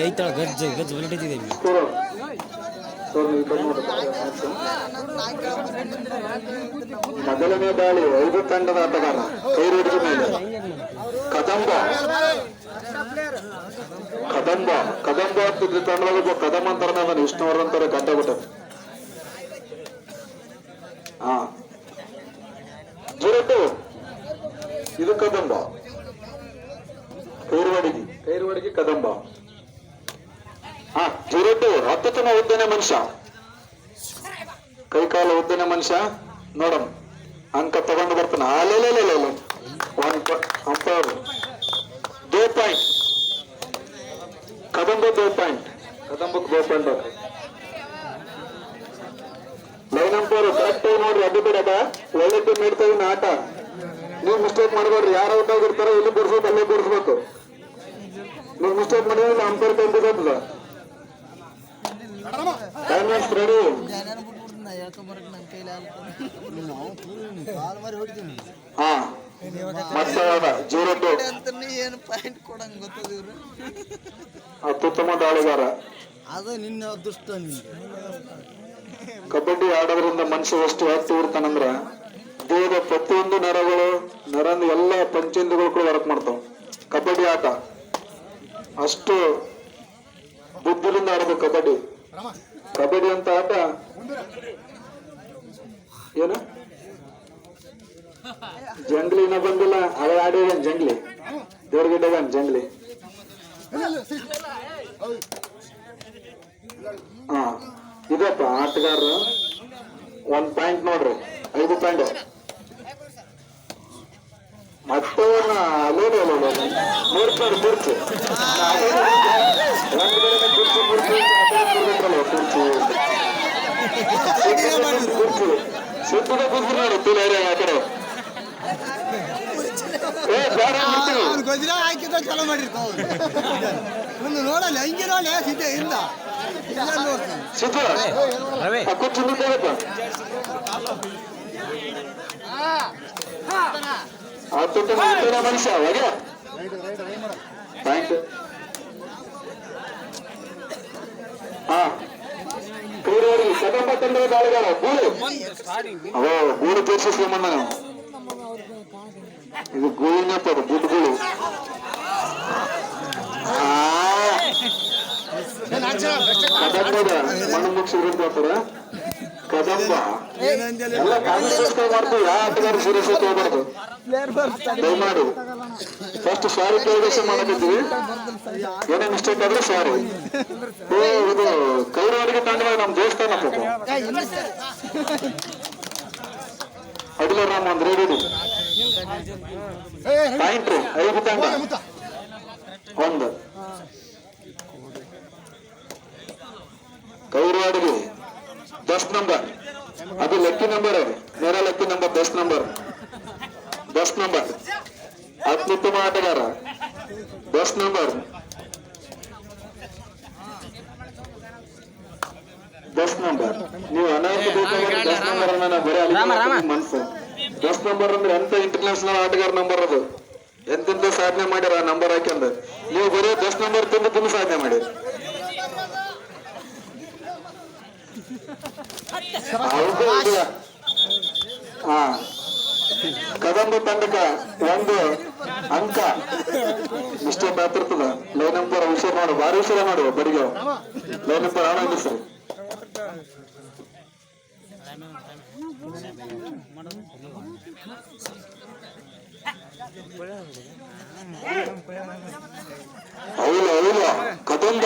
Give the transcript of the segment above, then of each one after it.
ಐತಳ ಗಜ್ಜ ಗಜ್ಜ ಹೊರಟಿದ್ದೀವಿ. ಮೊದಲನೇ ದಾಳಿ 5 ತಂಡದ ಆಟಗಾರ ಕೈರೂಡಿಗೆ ಮೇಲೆ ಕದಂಬ ಕದಂಬ ಕದಂಬ ಆಗ್ತಿದ್ರಿ ತಂಡದಾಗ ಕದಂ ಅಂತಾರ ನಾನು ವಿಷ್ಣುವರ್ ಅಂತಾರೆ ಗಂಟೆ ಬಿಟ್ಟ. ಹಾ 0-2 ಇದು ಕದಂಬ ಕೈರುವಡಿಗೆ ಕದಂಬ. ಹಾ 0-2 ಅತ್ಯುತ್ತಮ ಉದ್ದನೆ ಮನುಷ್ಯ ಕೈಕಾಲ ಉದ್ದನೆ ಮನುಷ್ಯ ನೋಡಮ್ ಅಂಕ ತಗೊಂಡು ಬರ್ತಾನ. ಅಂಪೈರ್ 2 ಪಾಯಿಂಟ್ ಕದಂಬ 2 ಪಾಯಿಂಟ್ ಕದಂಬಕ್ಕೆ 2 ಪಾಯಿಂಟ್. ಲೈನ್ ಅಂಪೈರ್ ಕರೆಕ್ಟ್ ಆಗಿ ನೋಡ್ರಿ, ಅದು ಬಿಡದ ಒಳ್ಳೆ ಟೀಮ್ ಇಡ್ತಾ ಇದ್ದೀನಿ ಆಟ. ನೀವು ಮಿಸ್ಟೇಕ್ ಮಾಡಬೇಡ್ರಿ, ಯಾರು ಔಟ್ ಆಗಿರ್ತಾರೋ ಇಲ್ಲಿ ಬಿಡಿಸ್ಬೇಕು ಅಲ್ಲೇ ಬಿಡಿಸ್ಬೇಕು. ನೀವು ಮಿಸ್ಟೇಕ್ ಮಾಡಿದ್ರೆ ಅಂಪೈರ್ ಟೈಮ್ ಬಿಡ್ತದ. ರೆಡಿ ಹಾ ಮತ್ತೆ 0-2 ಅತ್ಯುತ್ತಮ ದಾಳಿಗಾರ. ಅದು ನಿನ್ನ ಅದೃಷ್ಟ. ಕಬಡ್ಡಿ ಆಡೋದ್ರಿಂದ ಮನುಷ್ಯ ಎಷ್ಟು ಆಕ್ಟಿವ್ ಇರ್ತಾನಂದ್ರ ದೇಹದ ಪ್ರತಿಯೊಂದು ನರಂದು ಎಲ್ಲ ಪಂಚೇಂದ್ರಗಳು ಕೂಡ ವರ್ಕ್ ಮಾಡ್ತಾವ. ಕಬಡ್ಡಿ ಆಟ ಅಷ್ಟು ಬುದ್ಧಿಲಿಂದ ಆಡಬೇಕು. ಕಬಡ್ಡಿ ಅಂತ ಆಟ ಏನು ಜಂಗ್ಲಿ ಇನ್ನ ಬಂದಿಲ್ಲ, ಅದೇ ಆಡಿ ಜಂಗ್ಲಿ ದೇವ್ರಗಿಡ್ಡ ಜಂಗ್ಲಿ. ಹಾ ಇದಪ್ಪ ಆಟಗಾರರು 1 ಪಾಯಿಂಟ್ ನೋಡ್ರಿ, 5 ಪಾಯಿಂಟ್. ಮತ್ತೆ ಕುರ್ಚಿ ಸುತ್ತದ ಕುರ್ಚಿ ನೋಡಿ ತುಲಾರಿ ಆ ಕಡೆ ಗೊಜ್ರ ಹಾಕಿದ ಚಲೋ ಮಾಡಿರ್ತಾವ. ನೋಡಲ್ಲ ಹಂಗೆ ನೋಡಿ ಸಿದ್ದೆ ಇಲ್ಲ ಕುರ್ಚಿ ಅತ್ಯುತ್ತಮ ಮನುಷ್ಯ ಹಾಗೆ ಪಾಯಿಂಟ್. ಹಾ ಕೈರೋಡಿ ಕದಂಬ ತಂಡದ ದಾಳಿಗಾರ ಗೂಡು ತೋರಿಸ್ಕೊಂಬಂದ ನಾವು. ಇದು ಗೂಳಿನಪ್ಪ, ಅದು ಗುಡ್ ಗೂಳು. ಕದಂಬದ ಮಣ್ಣು ಮುಗಿಸಿದ್ರು ಅಂತಾರ. ಕದಂಬ ಎಲ್ಲ ಕಾಂಗ್ರೆಸ್ ಮಾಡ್ತೀವಿ, ಯಾವ ಆಟಗಾರ ಸೀರಿಯಸ್ ಹೋಗ್ಬಾರ್ದು ದಯಮಾಡಿ. ಫಸ್ಟ್ ಸಾರಿ ಕ್ಲಾರಿಫಿಕೇಶನ್ ಮಾಡಕತ್ತೀವಿ, ಏನೇ ಮಿಸ್ಟೇಕ್ ಆದ್ರೆ ಸಾರಿ. ಇದು ಕೈರವರಿಗೆ ತಂಡವಾಗ ನಮ್ ದೇವಸ್ಥಾನ ಅಡಿಲ ರಾಮ ಅಂದ್ರೆ ರೆಡಿ ಪಾಯಿಂಟ್ 5 ತಂಡ 1 ಕೈರವಾಡಿಗೆ 10 ನಂಬರ್, ಅದು ಲಕ್ಕಿ ನಂಬರ್, ಮೇರ ಲಕ್ಕಿ ನಂಬರ್ 10 ನಂಬರ್ ಅತ್ಯುತ್ತಮ ಆಟಗಾರ 10 ನಂಬರ್ 10 ನಂಬರ್. ನೀವು ಅನಾಥ ಬೇಕಾದ್ರೆ 10 ನಂಬರ್ ಬರೀ ಮನ್ಸು. 10 ನಂಬರ್ ಅಂದ್ರೆ ಎಂತ ಇಂಟರ್ನ್ಯಾಷನಲ್ ಆಟಗಾರ ನಂಬರ್, ಅದು ಎಂತೆಂತ ಸಾಧನೆ ಮಾಡ್ಯಾರ ಆ ನಂಬರ್ ಹಾಕ್ಯಂದ. ನೀವು ಬರೀ 10 ನಂಬರ್ ತಿಂದು ಸಾಧನೆ ಮಾಡಿರಿ. ಹಾ ಕದಂಬ ತಂಡಕ್ಕ 1 ಅಂಕ. ಮಿಸ್ಟೇಕ್ ಆಗ್ತಿರ್ತದ. ಲೈನ್ ನಂಬರ್ ಹುಷಾರ್ ಮಾಡು, ಭಾರಿ ಹುಷಾರ ಮಾಡುವ ಬಡಿಗೆ. ಲೈನ್ ನಂಬರ್ ಆನಂದಿಸ್ರಿ. ಹೌಲ ಕದಂಬ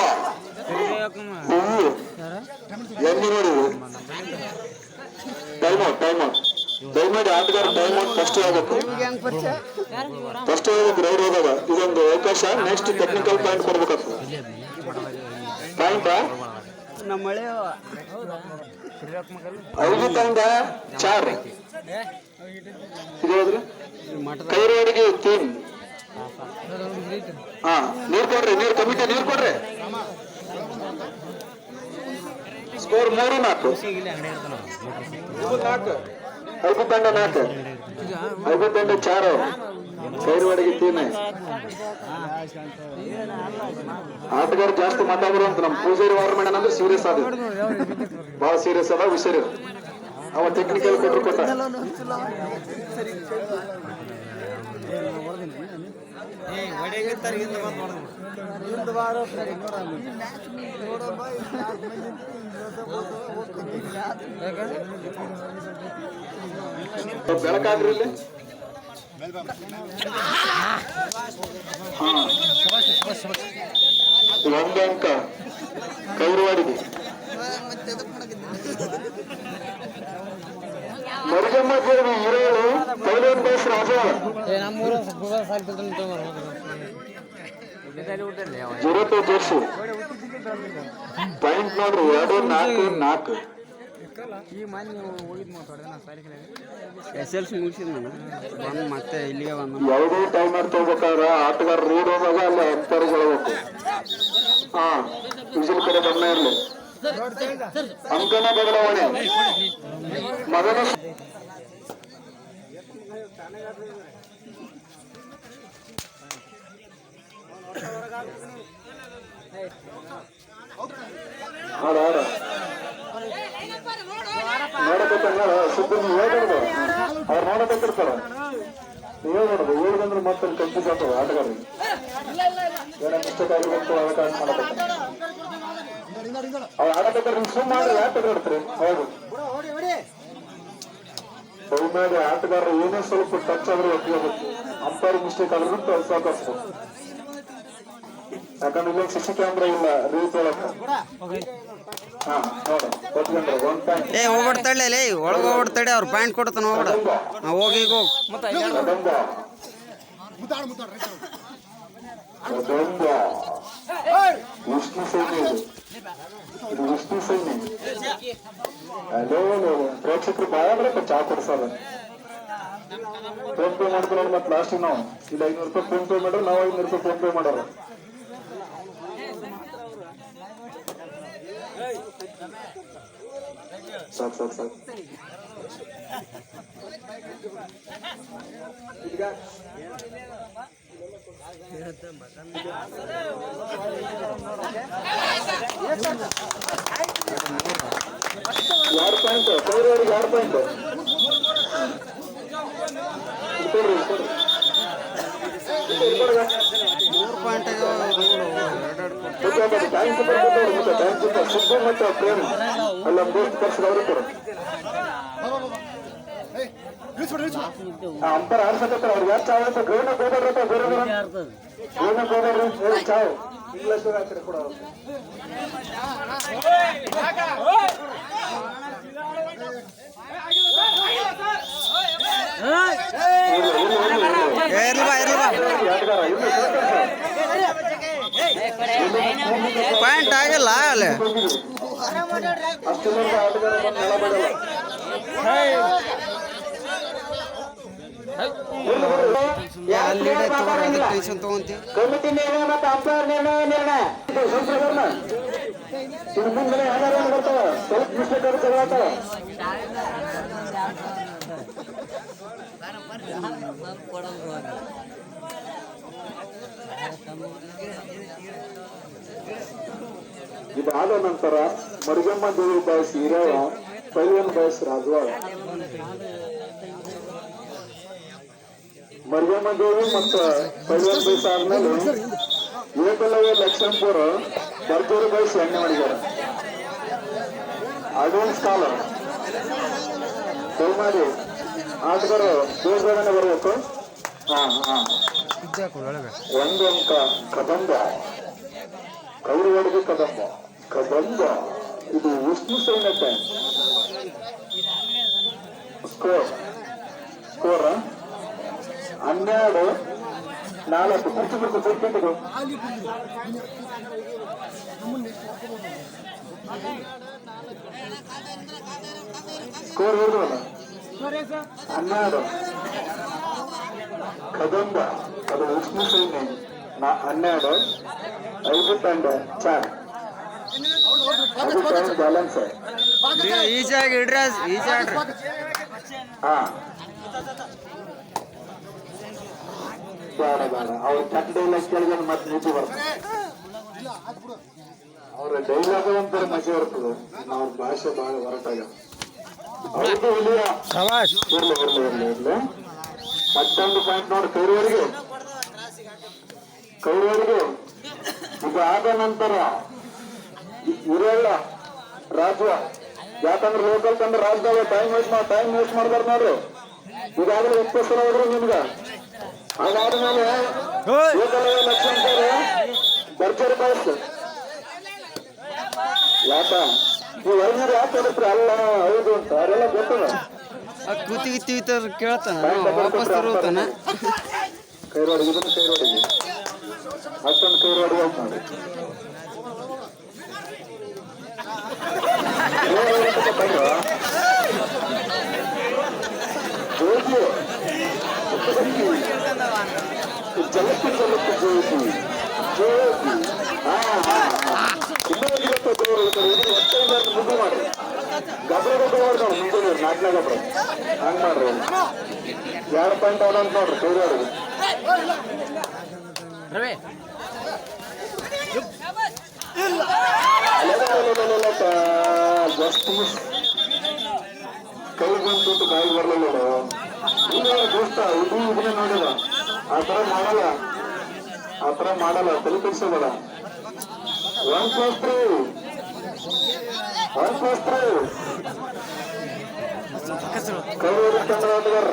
ಹೂವು ಎಲ್ಲಿ ನೋಡಿ ಟೈಮ್ ದಯಮಾಡಿ ಆಟಗಾರ ಟೈಮ್ ಔಟ್ ಫಸ್ಟ್ ಆಗಬೇಕು ರೈಡ್ ಹೋದಾಗ. ಇದೊಂದು ಅವಕಾಶ, ನೆಕ್ಸ್ಟ್ ಟೆಕ್ನಿಕಲ್ ಪಾಯಿಂಟ್ ಕೊಡ್ಬೇಕಾಗ್ತದೆ. ಪಾಯಿಂಟ್ 5 ತಂಡ 4 ಇದು ಕೈರೋಡಿಗೆ ಟೀಮ್. ಹಾ ನೀರ್ ಕೊಡ್ರಿ, ನೀರ್ ಕಮಿಟಿ ನೀರ್ ಕೊಡ್ರಿ. ಸ್ಕೋರ್ 3-4. ಐದು ತಂಡ 4 ಐದು ತಂಡ 4 ಕೈರುವಾಡಿಗೆ ಟೀಮೆ ಆಟಗಾರ ಜಾಸ್ತಿ ಮಾತಾಡೋರು ಅಂತ ನಮ್ಮ ಪೂಜಾರಿ ವಾರ ಮೇಡನ್ ಅಂದ್ರೆ ಸೀರಿಯಸ್ ಆದ ಬಹಳ ಸೀರಿಯಸ್ ಅದ ವಿಷಯ ಅವ ಟೆಕ್ನಿಕಲ್ ಕೊಟ್ಟರು ಕೊಟ್ಟ ಬೆಳಕಾದ್ರಿ ಇಲ್ಲಿ ಒಂದು ಅಂಕ ಕೈರುವಾಡಿಗೆ ಮರಿಗಮ್ಮ ದೇವಿ ಹಿರೇಳು ಪೈಲನ್ ಬಸ್ ರಾಜ 0 ಜೋಶಿ ಪಾಯಿಂಟ್ ನೋಡ್ರಿ 2-4-4 SLC ಮುಗಿಸಿದ್ ನಾನು ಬಂದು ಮತ್ತೆ ಇಲ್ಲಿಗೆ ಬಂದು ಯಾವುದೇ ಟೈಮರ್ ತಗೋಬೇಕಾದ್ರೆ ಆಟಗಾರ ರೀಡ್ ಹೋದಾಗ ಅಲ್ಲಿ ಅಂತರ್ಗೊಳ್ಬೇಕು ಹಾ ವಿಜಿಲ್ ಕಡೆ ಗಮನ ಇರಲಿ ಅಂಕನ ಬದಲಾವಣೆ ಮಗನ ಹಾಡ ಹಾಡ ನೋಡಬೇಕಂದ್ರೆ ಸುದ್ದಿ ನೀವು ಹೇಳ್ಬಾರ್ದು ಅವ್ರು ನೋಡಬೇಕಿರ್ತಾರ ನೀವು ಹೇಳ್ಬಾರ್ದು ಹೇಳಿದಂದ್ರೆ ಮತ್ತೆ ಕನ್ಫ್ಯೂಸ್ ಆಗ್ತದೆ ಆಟಗಾರರಿಗೆ ಏನೋ ಮಿಸ್ಟೇಕ್ ಆಗಿರ್ಬೇಕು ಅವಕಾಶ ಮಾಡಬೇಕು ಅವ್ರು ಆಡಬೇಕಾದ್ರೆ ನೀವು ಸುಮ್ಮ ಮಾಡಿ ಯಾಕೆ ಆಡ್ತೀರಿ ಹೌದು ಮಾಡಿ ಆಟಗಾರರು ಏನೇ ಸ್ವಲ್ಪ ಟಚ್ ಆದ್ರೂ ಒಪ್ಪಿಬೇಕು ಅಂಪೈರ್ ಮಿಸ್ಟೇಕ್ ಆದ್ರೂ ಸಾಕಾಸ್ಬೇಕು ಯಾಕಂದ್ರೆ ಇಲ್ಲಿ ಸಿಸಿ ಕ್ಯಾಮ್ರಾ ಇಲ್ಲ ರೀಲ್ಸ್ ಒಳಕ ಹಾ ನೋಡಿ ಒಪ್ಕೊಂಡ್ರೆ 1 ಪಾಯಿಂಟ್ ಹೋಗ್ಬಿಡ್ತಾಳೆ ಒಳಗೆ ಹೋಗ್ಬಿಡ್ತಾಳೆ ಅವ್ರು ಪಾಯಿಂಟ್ ಕೊಡ್ತಾನೆ ಹೋಗ್ಬಿಡ ಹೋಗಿ ವಿಷ್ಣು ಸೈನ್ಯ ಇದು ವಿಷ್ಣು ಸೈನ್ಯ ಅದೇ ಪ್ರೇಕ್ಷಕರು ಬಾಳ ಬರಪ್ಪ ಚಾ ಕೊಡ್ಸಲ್ಲ ಫೋನ್ ಪೇ ಮಾಡ್ತಾರೆ ಮತ್ತೆ ಲಾಸ್ಟ್ ನಾವು ಇಲ್ಲಿ 500 ರೂಪಾಯಿ ಫೋನ್ ಪೇ ಮಾಡ್ರೆ ನಾವು 500 ರೂಪಾಯಿ ಫೋನ್ ಪೇ ಮಾಡೋರು ಸಾಕು ಸಾಕು ಸಾಕು ಯಾರು ಪಾಯಿಂಟ್ ಕೈರವರಿಗೆ 2 ಪಾಯಿಂಟ್ ಸುದ್ದಿ ಮತ್ತೆ ಪ್ರೇಮ್ ಅಲ್ಲ ದೋಸ್ತ್ ಕರ್ಸಿದ ಅವ್ರಿಗೆ ಕೊಡು ಅಂಪರ್ ಆಡ್ಸಕತ್ತಾರ ಅವ್ರಿಗೆ ಯಾರು ಚಾವ್ ಗೌನ ಗೋದಾಡ್ರಪ್ಪ ಗೌನ ಗೋದಾಡ್ರಿ ಚಾವ್ ಇಂಗ್ಲೀಷ್ ಹಾಕ್ರಿ ಕೊಡ ಪಾಯಿಂಟ್ ಆಗಿಲ್ಲ ಅಲ್ಲಿ ಟೆನ್ಷನ್ ತಗೊಂತಿ ಕಮಿಟಿ ನಿರ್ಣಯ ಮತ್ತು ಅಂಪೈರ್ ನಿರ್ಣಯ ಮುಂದೆ ಯಾರು ಬರ್ತಾವ ಸ್ವಲ್ಪ ಮಿಸ್ಟೇಕ್ ಆಗಿ ತಗೊಳತ್ತಾವ ಇದಾದ ನಂತರ ಮರಿಗಮ್ಮ ದೇವಿ ಬಾಯ್ಸ್ ಹಿರೇವ ಪೈಲನ್ ಬಾಯ್ಸ್ ರಾಜವಾಡ ಮರಿಗಮ್ಮ ದೇವಿ ಮತ್ತು ಪೈಲನ್ ಬಾಯ್ಸ್ ಆದ್ಮೇಲೆ ಏಕಲವ್ಯ ಲಕ್ಷ್ಮೀಪುರ ಬರ್ಜೂರು ಬಾಯ್ಸ್ ಎಣ್ಣೆ ಮಾಡಿದ್ದಾರೆ ಅಡ್ವಾನ್ಸ್ ಕಾಲ ದಯಮಾಡಿ ಆಟಗಾರರು ಬೇಗನೆ ಬರಬೇಕು ಒಂದು ಅಂಕ ಕದಂಬ ಕೈರುವಾಡಿಗೆ ಕದಂಬ ಇದು ವಿಷ್ಣು ಸೈನ್ಯತೆ ಸ್ಕೋರ್ 12-4 ಕುರ್ಚಿಬಿಟ್ಟು ಸೈಟ್ಗಳು ಸ್ಕೋರ್ ಹೇಳಿದ್ರಲ್ಲ 12 ಕದಂಬ ಅದು ವಿಷ್ಣು ಸೈನ್ಯ 12 5 ತಂಡ 4 ಅದು ಬ್ಯಾಲೆನ್ಸ್ ಈಜಾಗಿ ಇಡ್ರಿ ಈಜಾಡ್ರಿ ಹಾ ಬೇಡ ಬೇಡ ಅವ್ರ ಕೆಟ್ಟ ಡೈಲಾಗ್ ಕೇಳಿದ್ರೆ ಮತ್ತೆ ನೀತಿ ಬರ್ತದೆ. ಅವ್ರ ಡೈಲಾಗ್ ಒಂಥರ ಮಜಾ ಇರ್ತದೆ. ಅವ್ರ ಭಾಷೆ ಬಹಳ ಹೊರಟಾಗ ಅವ್ರದ್ದು ಹುಲಿಯ ಇರ್ಲಿ. ಮತ್ತೊಂದು ಪಾಯಿಂಟ್ ನೋಡಿ ಕೈರವರಿಗೆ ಇದು ಆದ ನಂತರ ಇರಲ್ಲ ರಾಜ್ಯ. ಯಾಕಂದ್ರೆ ಲೋಕಲ್ ಕಂದ್ರೆ ರಾಜ್ಯದಾಗ ಟೈಮ್ ವೇಸ್ಟ್ ಮಾಡ್ಬಾರ್ದು ನೋಡ್ರಿ. ಈಗಾಗಲೇ 20 ಸಲ ಹೋದ್ರು ನಿಮ್ಗ. ಅದಾದ್ಮೇಲೆ ಲಕ್ಷ ಅಂತಾರೆ ಭರ್ಜರಿ ಬಾಯ್ಸ್. ಯಾಕ ನೀವು ಐನೂರು ಯಾಕೆ ಹೇಳಿದ್ರಿ? ಅಲ್ಲ ಹೌದು ಅಂತ ಅವರೆಲ್ಲ ಗೊತ್ತದ. ಕೂತಿ ಕೇಳ್ತಾನ ವಾಪಸ್ ತರುತ್ತಾನ. ಕೈರೋಡಿಗೆ ಅಷ್ಟೊಂದು ಕೈರೋಡಿ ಹೋಗ್ ನೋಡಿ. ಜಲಕ್ಕೆ ಜೋಗಿ ಮುದ್ದು ಮಾಡ್ರಿ. ಗಬ್ರ ಮಾಡ್ತಾವ ಮುಂಜಾನೆ ನಾಲ್ಕನೇ ಗಬ್ರ ಹಂಗ್ ಮಾಡ್ರಿ. 2 ಪಾಯಿಂಟ್ ಆಡ ಅಂತ ನೋಡ್ರಿ ಕೈರೋಡಿಗೆ. Just miss. ಕೈ ಬಂತು ಬಾಯಿ ಬರ್ಲಿಲ್ಲ. ದೋಸ್ತ ಇದನ್ನೇ ನೋಡಿಲ್ಲ. ಆ ತರ ಮಾಡಲ್ಲ ತಲೆ ಕೆಡಿಸೋಬೇಡ. 1+3 ಕೈರೋಡಿ ತಂಡ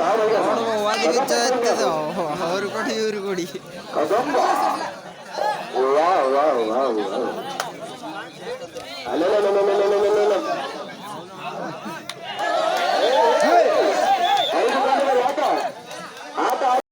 ರಾವ್ ಅವ್ರು ಕೊಡಿ ಇವ್ರು ಕೊಡಿ. ಕದಂಬ ಅಲ್ಲ